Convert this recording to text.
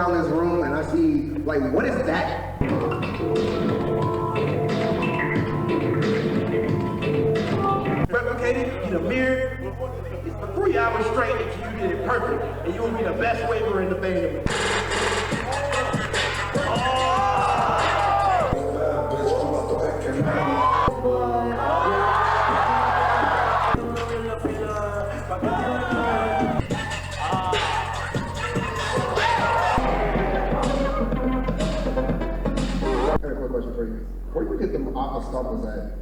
around this room and I see, like, what is that? Replicated, get a mirror. For 3 hours straight, and you did it perfect. And you will be the best waver in the band. I have a question for you. Where do you get them aqua stompers at?